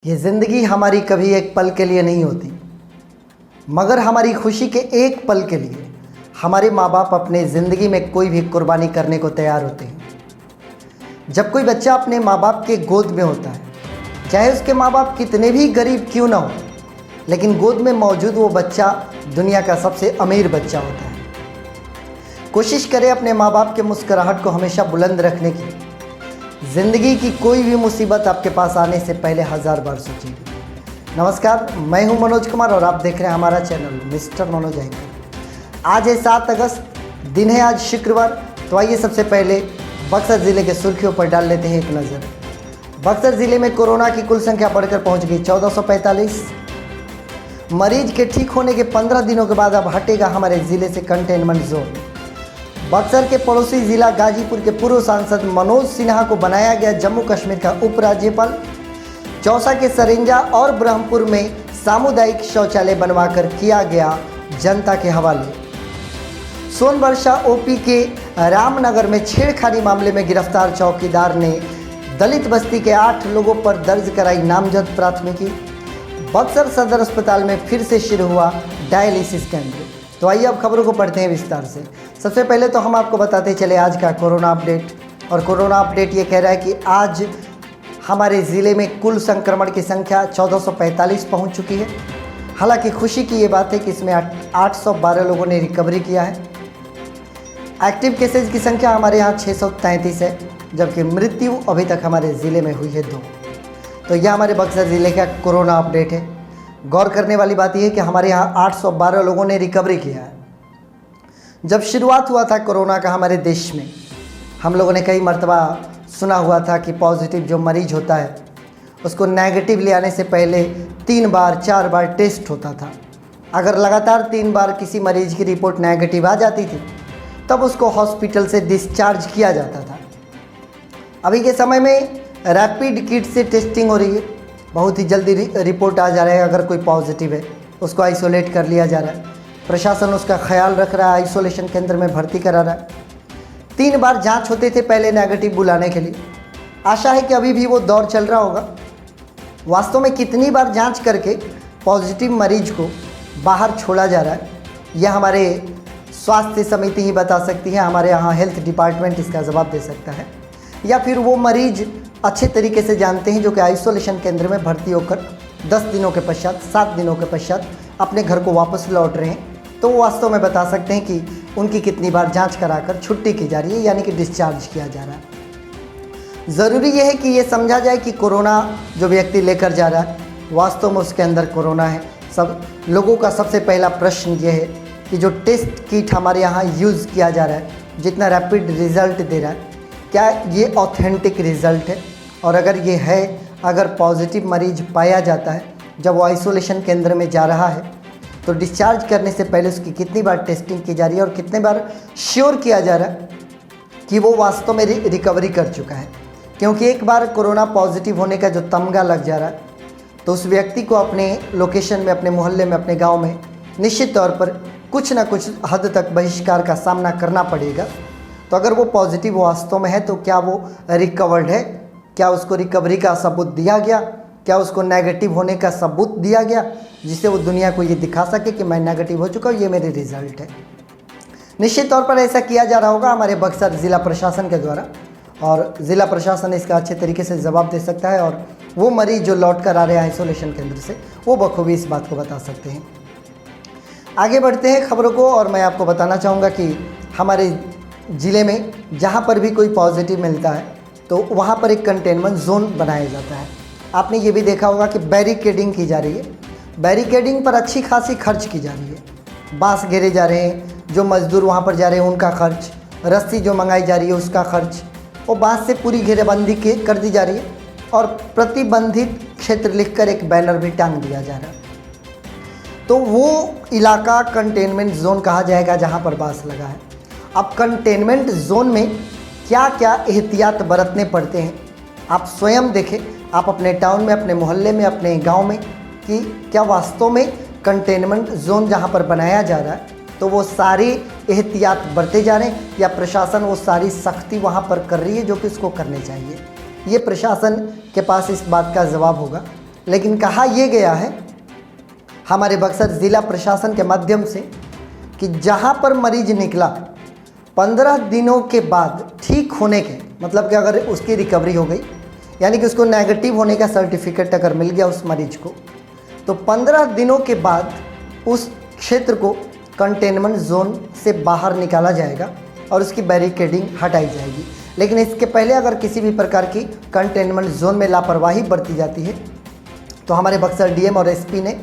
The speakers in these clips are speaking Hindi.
ये ज़िंदगी हमारी कभी एक पल के लिए नहीं होती, मगर हमारी खुशी के एक पल के लिए हमारे माँ बाप अपने ज़िंदगी में कोई भी कुर्बानी करने को तैयार होते हैं। जब कोई बच्चा अपने माँ बाप के गोद में होता है, चाहे उसके माँ बाप कितने भी गरीब क्यों ना हो, लेकिन गोद में मौजूद वो बच्चा दुनिया का सबसे अमीर बच्चा होता है। कोशिश करें अपने माँ बाप के मुस्कुराहट को हमेशा बुलंद रखने की। ज़िंदगी की कोई भी मुसीबत आपके पास आने से पहले 1000 बार सोचिए। नमस्कार, मैं हूं मनोज कुमार और आप देख रहे हैं हमारा चैनल मिस्टर मनोज एंकर। आज है 7 अगस्त, दिन है आज शुक्रवार। तो आइए सबसे पहले बक्सर ज़िले के सुर्खियों पर डाल लेते हैं एक नज़र। बक्सर ज़िले में कोरोना की कुल संख्या बढ़कर पहुंच गई 1445। मरीज के ठीक होने के 15 दिनों के बाद अब हटेगा हमारे ज़िले से कंटेनमेंट जोन। बक्सर के पड़ोसी जिला गाजीपुर के पूर्व सांसद मनोज सिन्हा को बनाया गया जम्मू कश्मीर का उपराज्यपाल। चौसा के सरेंजा और ब्रह्मपुर में सामुदायिक शौचालय बनवाकर किया गया जनता के हवाले। सोनवर्षा ओपी के रामनगर में छेड़खानी मामले में गिरफ्तार चौकीदार ने दलित बस्ती के 8 लोगों पर दर्ज कराई नामजद प्राथमिकी। बक्सर सदर अस्पताल में फिर से शुरू हुआ डायलिसिस केंद्र। तो आइए अब खबरों को पढ़ते हैं विस्तार से। सबसे पहले तो हम आपको बताते चले आज का कोरोना अपडेट। और कोरोना अपडेट ये कह रहा है कि आज हमारे ज़िले में कुल संक्रमण की संख्या 1445 पहुंच चुकी है। हालांकि खुशी की ये बात है कि इसमें 812 लोगों ने रिकवरी किया है। एक्टिव केसेज की संख्या हमारे यहाँ 633 है, जबकि मृत्यु अभी तक हमारे ज़िले में हुई है 2। तो यह हमारे बक्सर ज़िले का कोरोना अपडेट है। गौर करने वाली बात यह है कि हमारे यहाँ 812 लोगों ने रिकवरी किया है। जब शुरुआत हुआ था कोरोना का हमारे देश में, हम लोगों ने कई मर्तबा सुना हुआ था कि पॉजिटिव जो मरीज होता है उसको नेगेटिव ले आने से पहले 3 बार 4 बार टेस्ट होता था। अगर लगातार 3 बार किसी मरीज की रिपोर्ट नेगेटिव आ जाती थी तब उसको हॉस्पिटल से डिस्चार्ज किया जाता था। अभी के समय में रैपिड किट से टेस्टिंग हो रही है। बहुत ही जल्दी रिपोर्ट आ जा रहा है। अगर कोई पॉजिटिव है उसको आइसोलेट कर लिया जा रहा है। प्रशासन उसका ख्याल रख रहा है, आइसोलेशन केंद्र में भर्ती करा रहा है। 3 बार जांच होते थे पहले नेगेटिव बुलाने के लिए। आशा है कि अभी भी वो दौर चल रहा होगा। वास्तव में कितनी बार जांच करके पॉजिटिव मरीज को बाहर छोड़ा जा रहा है, यह हमारे स्वास्थ्य समिति ही बता सकती है। हमारे यहाँ हेल्थ डिपार्टमेंट इसका जवाब दे सकता है, या फिर वो मरीज अच्छे तरीके से जानते हैं जो कि आइसोलेशन केंद्र में भर्ती होकर 10 दिनों के पश्चात 7 दिनों के पश्चात अपने घर को वापस लौट रहे हैं। तो वो वास्तव में बता सकते हैं कि उनकी कितनी बार जांच कराकर छुट्टी की जा रही है, यानी कि डिस्चार्ज किया जा रहा है। ज़रूरी यह है कि ये समझा जाए कि कोरोना जो व्यक्ति लेकर जा रहा है वास्तव में उसके अंदर कोरोना है। सब लोगों का सबसे पहला प्रश्न ये है कि जो टेस्ट किट हमारे यहाँ यूज़ किया जा रहा है, जितना रैपिड रिज़ल्ट दे रहा है, क्या ये ऑथेंटिक रिज़ल्ट है? और अगर ये है, अगर पॉजिटिव मरीज पाया जाता है जब वो आइसोलेशन केंद्र में जा रहा है, तो डिस्चार्ज करने से पहले उसकी कितनी बार टेस्टिंग की जा रही है और कितने बार श्योर किया जा रहा है कि वो वास्तव में रिकवरी कर चुका है। क्योंकि एक बार कोरोना पॉजिटिव होने का जो तमगा लग जा रहा है तो उस व्यक्ति को अपने लोकेशन में, अपने मोहल्ले में, अपने गाँव में निश्चित तौर पर कुछ ना कुछ हद तक बहिष्कार का सामना करना पड़ेगा। तो अगर वो पॉजिटिव वास्तव में है तो क्या वो रिकवर्ड है? क्या उसको रिकवरी का सबूत दिया गया? क्या उसको नेगेटिव होने का सबूत दिया गया जिससे वो दुनिया को ये दिखा सके कि मैं नेगेटिव हो चुका हूँ, ये मेरे रिज़ल्ट है? निश्चित तौर पर ऐसा किया जा रहा होगा हमारे बक्सर ज़िला प्रशासन के द्वारा, और ज़िला प्रशासन इसका अच्छे तरीके से जवाब दे सकता है। और वो मरीज जो लौट कर आ रहे हैं आइसोलेशन केंद्र से, वो बखूबी इस बात को बता सकते हैं। आगे बढ़ते हैं खबरों को, और मैं आपको बताना चाहूँगा कि हमारे ज़िले में जहाँ पर भी कोई पॉजिटिव मिलता है तो वहाँ पर एक कंटेनमेंट जोन बनाया जाता है। आपने ये भी देखा होगा कि बैरिकेडिंग की जा रही है। बैरिकेडिंग पर अच्छी खासी खर्च की जा रही है। बांस घेरे जा रहे हैं, जो मजदूर वहाँ पर जा रहे हैं उनका खर्च, रस्सी जो मंगाई जा रही है उसका खर्च, और बांस से पूरी घेरेबंदी कर दी जा रही है, और प्रतिबंधित क्षेत्र लिखकर एक बैनर भी टांग दिया जा रहा है। तो वो इलाका कंटेनमेंट जोन कहा जाएगा जहाँ पर बांस लगा है। अब कंटेनमेंट जोन में क्या क्या एहतियात बरतने पड़ते हैं आप स्वयं देखें, आप अपने टाउन में, अपने मोहल्ले में, अपने गांव में, कि क्या वास्तव में कंटेनमेंट जोन जहां पर बनाया जा रहा है तो वो सारी एहतियात बरते जा रहे हैं, या प्रशासन वो सारी सख्ती वहां पर कर रही है जो कि उसको करने चाहिए। ये प्रशासन के पास इस बात का जवाब होगा लेकिन कहा यह गया है हमारे बक्सर ज़िला प्रशासन के माध्यम से कि जहां पर मरीज निकला 15 दिनों के बाद ठीक होने के, मतलब कि अगर उसकी रिकवरी हो गई, यानी कि उसको नेगेटिव होने का सर्टिफिकेट अगर मिल गया उस मरीज को, तो 15 दिनों के बाद उस क्षेत्र को कंटेनमेंट जोन से बाहर निकाला जाएगा और उसकी बैरिकेडिंग हटाई जाएगी। लेकिन इसके पहले अगर किसी भी प्रकार की कंटेनमेंट जोन में लापरवाही बरती जाती है तो हमारे बक्सर डीएम और एसपी ने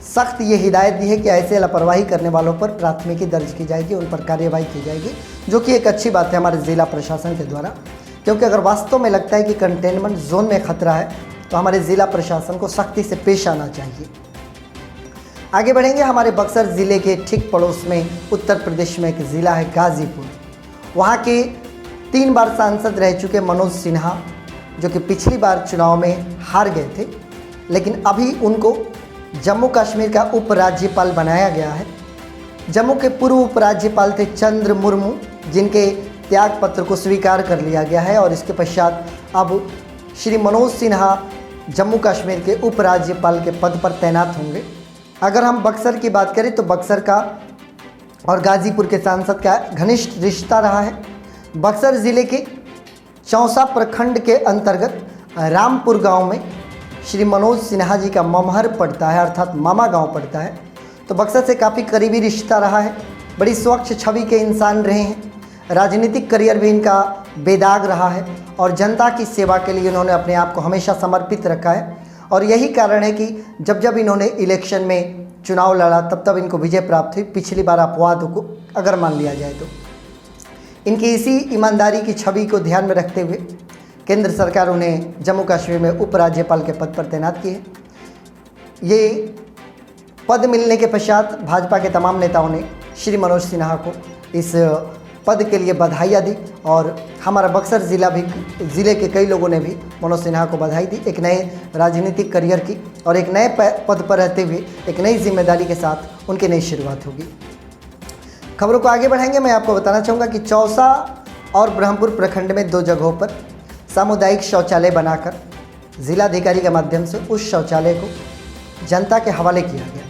सख्त ये हिदायत दी है कि ऐसे लापरवाही करने वालों पर प्राथमिकी दर्ज की जाएगी, उन पर कार्रवाई की जाएगी, जो कि एक अच्छी बात है हमारे ज़िला प्रशासन के द्वारा। क्योंकि अगर वास्तव में लगता है कि कंटेनमेंट जोन में खतरा है तो हमारे ज़िला प्रशासन को सख्ती से पेश आना चाहिए। आगे बढ़ेंगे, हमारे बक्सर ज़िले के ठीक पड़ोस में उत्तर प्रदेश में एक ज़िला है गाज़ीपुर। वहाँ के 3 बार सांसद रह चुके मनोज सिन्हा, जो कि पिछली बार चुनाव में हार गए थे, लेकिन अभी उनको जम्मू कश्मीर का उपराज्यपाल बनाया गया है। जम्मू के पूर्व उपराज्यपाल थे चंद्र मुर्मू, जिनके त्याग पत्र को स्वीकार कर लिया गया है और इसके पश्चात अब श्री मनोज सिन्हा जम्मू कश्मीर के उपराज्यपाल के पद पर तैनात होंगे। अगर हम बक्सर की बात करें तो बक्सर का और गाज़ीपुर के सांसद का घनिष्ठ रिश्ता रहा है। बक्सर ज़िले के चौसा प्रखंड के अंतर्गत रामपुर गांव में श्री मनोज सिन्हा जी का ममहर पड़ता है, अर्थात मामा गांव पड़ता है। तो बक्सर से काफ़ी करीबी रिश्ता रहा है। बड़ी स्वच्छ छवि के इंसान रहे हैं। राजनीतिक करियर भी इनका बेदाग रहा है और जनता की सेवा के लिए इन्होंने अपने आप को हमेशा समर्पित रखा है। और यही कारण है कि जब जब इन्होंने इलेक्शन में चुनाव लड़ा तब तब इनको विजय प्राप्त हुई। पिछली बार अपवाद को अगर मान लिया जाए तो इनकी इसी ईमानदारी की छवि को ध्यान में रखते हुए केंद्र सरकार उन्हें जम्मू कश्मीर में उपराज्यपाल के पद पर तैनात किए। ये पद मिलने के पश्चात भाजपा के तमाम नेताओं ने श्री मनोज सिन्हा को इस पद के लिए बधाइयाँ दी और हमारा बक्सर ज़िले के कई लोगों ने भी मनोज सिन्हा को बधाई दी, एक नए राजनीतिक करियर की और एक नए पद पर रहते हुए एक नई जिम्मेदारी के साथ उनकी नई शुरुआत होगी। खबरों को आगे बढ़ाएंगे। मैं आपको बताना चाहूँगा कि चौसा और ब्रह्मपुर प्रखंड में 2 जगहों पर सामुदायिक शौचालय बनाकर जिलाधिकारी के माध्यम से उस शौचालय को जनता के हवाले किया गया।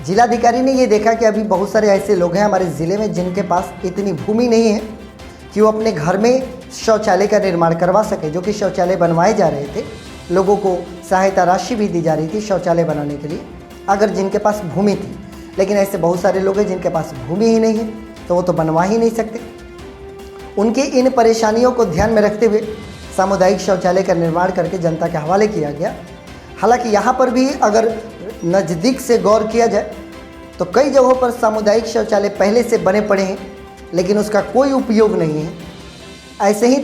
जिलाधिकारी ने ये देखा कि अभी बहुत सारे ऐसे लोग हैं हमारे ज़िले में जिनके पास इतनी भूमि नहीं है कि वो अपने घर में शौचालय का निर्माण करवा सके, जो कि शौचालय बनवाए जा रहे थे। लोगों को सहायता राशि भी दी जा रही थी शौचालय बनाने के लिए, अगर जिनके पास भूमि थी। लेकिन ऐसे बहुत सारे लोग हैं जिनके पास भूमि ही नहीं है, तो वो तो बनवा ही नहीं सकते। उनकी इन परेशानियों को ध्यान में रखते हुए सामुदायिक शौचालय का निर्माण करके जनता के हवाले किया गया। हालांकि यहाँ पर भी अगर नज़दीक से गौर किया जाए तो कई जगहों पर सामुदायिक शौचालय पहले से बने पड़े हैं, लेकिन उसका कोई उपयोग नहीं है। ऐसे ही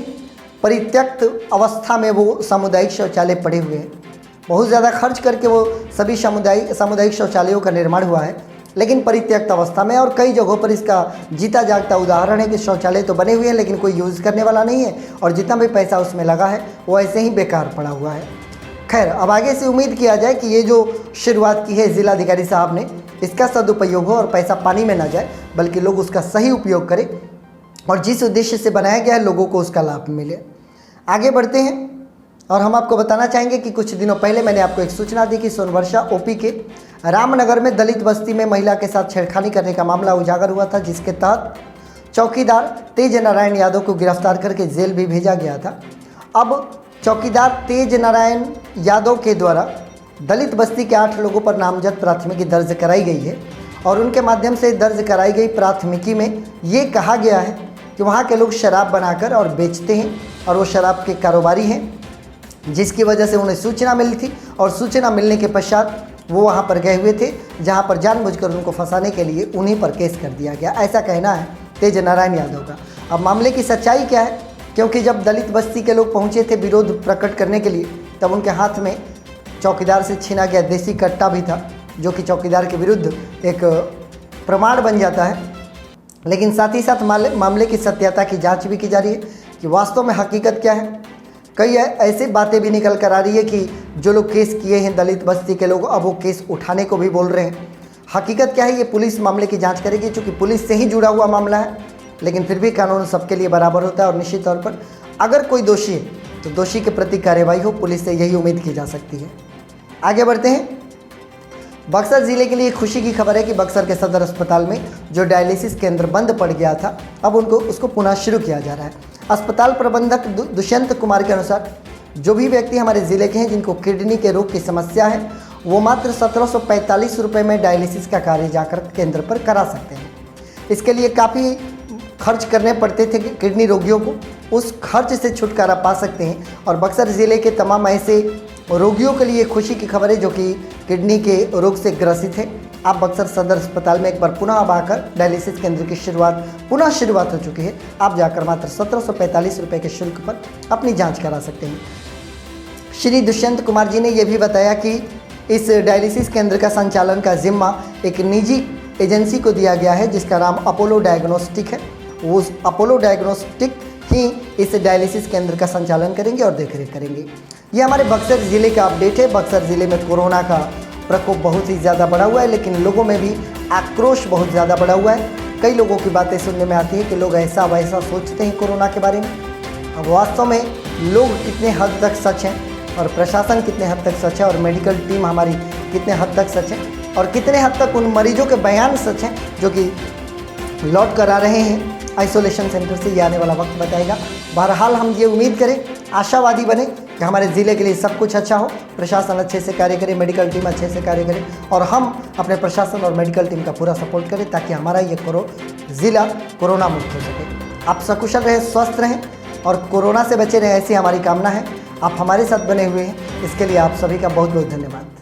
परित्यक्त अवस्था में वो सामुदायिक शौचालय पड़े हुए हैं। बहुत ज़्यादा खर्च करके वो सभी सामुदायिक शौचालयों का निर्माण हुआ है, लेकिन परित्यक्त अवस्था में। और कई जगहों पर इसका जीता जागता उदाहरण है कि शौचालय तो बने हुए हैं लेकिन कोई यूज़ करने वाला नहीं है और जितना भी पैसा उसमें लगा है वो ऐसे ही बेकार पड़ा हुआ है। खैर, अब आगे से उम्मीद किया जाए कि ये जो शुरुआत की है जिलाधिकारी साहब ने, इसका सदुपयोग हो और पैसा पानी में ना जाए, बल्कि लोग उसका सही उपयोग करें और जिस उद्देश्य से बनाया गया है लोगों को उसका लाभ मिले। आगे बढ़ते हैं और हम आपको बताना चाहेंगे कि कुछ दिनों पहले मैंने आपको एक सूचना दी कि सोनवर्षा ओपी के रामनगर में दलित बस्ती में महिला के साथ छेड़खानी करने का मामला उजागर हुआ था, जिसके तहत चौकीदार तेज नारायण यादव को गिरफ्तार करके जेल भी भेजा गया था। अब चौकीदार तेज नारायण यादव के द्वारा दलित बस्ती के 8 लोगों पर नामजद प्राथमिकी दर्ज कराई गई है और उनके माध्यम से दर्ज कराई गई प्राथमिकी में ये कहा गया है कि वहाँ के लोग शराब बनाकर और बेचते हैं और वो शराब के कारोबारी हैं, जिसकी वजह से उन्हें सूचना मिली थी और सूचना मिलने के पश्चात वो वहाँ पर गए हुए थे, जहाँ पर जानबूझकर उनको फंसाने के लिए उन्हीं पर केस कर दिया गया, ऐसा कहना है तेज नारायण यादव का। अब मामले की सच्चाई क्या है, क्योंकि जब दलित बस्ती के लोग पहुँचे थे विरोध प्रकट करने के लिए, तब उनके हाथ में चौकीदार से छीना गया देसी कट्टा भी था, जो कि चौकीदार के विरुद्ध एक प्रमाण बन जाता है। लेकिन साथ ही साथ मामले की सत्यता की जांच भी की जा रही है कि वास्तव में हकीकत क्या है। कई ऐसी बातें भी निकल कर आ रही है कि जो लोग केस किए हैं दलित बस्ती के लोग, अब वो केस उठाने को भी बोल रहे हैं। हकीकत क्या है ये पुलिस मामले की जांच करेगी, चूँकि पुलिस से ही जुड़ा हुआ मामला है, लेकिन फिर भी कानून सबके लिए बराबर होता है और निश्चित तौर पर अगर कोई दोषी है तो दोषी के प्रति कार्रवाई हो, पुलिस से यही उम्मीद की जा सकती है। आगे बढ़ते हैं। बक्सर ज़िले के लिए खुशी की खबर है कि बक्सर के सदर अस्पताल में जो डायलिसिस केंद्र बंद पड़ गया था, अब उसको पुनः शुरू किया जा रहा है। अस्पताल प्रबंधक दुष्यंत कुमार के अनुसार जो भी व्यक्ति हमारे ज़िले के हैं जिनको किडनी के रोग की समस्या है, वो मात्र 1745 रुपये में डायलिसिस का कार्य जाकर केंद्र पर करा सकते हैं। इसके लिए काफ़ी खर्च करने पड़ते थे किडनी रोगियों को, उस खर्च से छुटकारा पा सकते हैं। और बक्सर ज़िले के तमाम ऐसे रोगियों के लिए खुशी की खबर है जो कि किडनी के रोग से ग्रसित है। आप बक्सर सदर अस्पताल में एक बार पुनः अब आकर डायलिसिस केंद्र की पुनः शुरुआत हो चुकी है। आप जाकर मात्र 1745 रुपये के शुल्क पर अपनी जांच करा सकते हैं। श्री दुष्यंत कुमार जी ने यह भी बताया कि इस डायलिसिस केंद्र का संचालन का जिम्मा एक निजी एजेंसी को दिया गया है जिसका नाम अपोलो डायग्नोस्टिक है। वो अपोलो डायग्नोस्टिक ही इस डायलिसिस केंद्र का संचालन करेंगे और देखरेख करेंगे। ये हमारे बक्सर ज़िले का अपडेट है। बक्सर ज़िले में कोरोना का प्रकोप बहुत ही ज़्यादा बढ़ा हुआ है, लेकिन लोगों में भी आक्रोश बहुत ज़्यादा बढ़ा हुआ है। कई लोगों की बातें सुनने में आती है कि लोग ऐसा वैसा सोचते हैं कोरोना के बारे में। अब वास्तव में लोग कितने हद तक सच हैं और प्रशासन कितने हद तक सच है और मेडिकल टीम हमारी कितने हद तक सच है और कितने हद तक उन मरीजों के बयान सच हैं जो कि लौट कर आ रहे हैं आइसोलेशन सेंटर से, ये आने वाला वक्त बताएगा। बहरहाल हम ये उम्मीद करें, आशावादी बने कि हमारे ज़िले के लिए सब कुछ अच्छा हो, प्रशासन अच्छे से कार्य करे, मेडिकल टीम अच्छे से कार्य करे और हम अपने प्रशासन और मेडिकल टीम का पूरा सपोर्ट करें ताकि हमारा ये ज़िला कोरोना मुक्त हो सके। आप सकुशल रहें, स्वस्थ रहें और कोरोना से बचे रहें, ऐसी हमारी कामना है। आप हमारे साथ बने हुए हैं, इसके लिए आप सभी का बहुत बहुत धन्यवाद।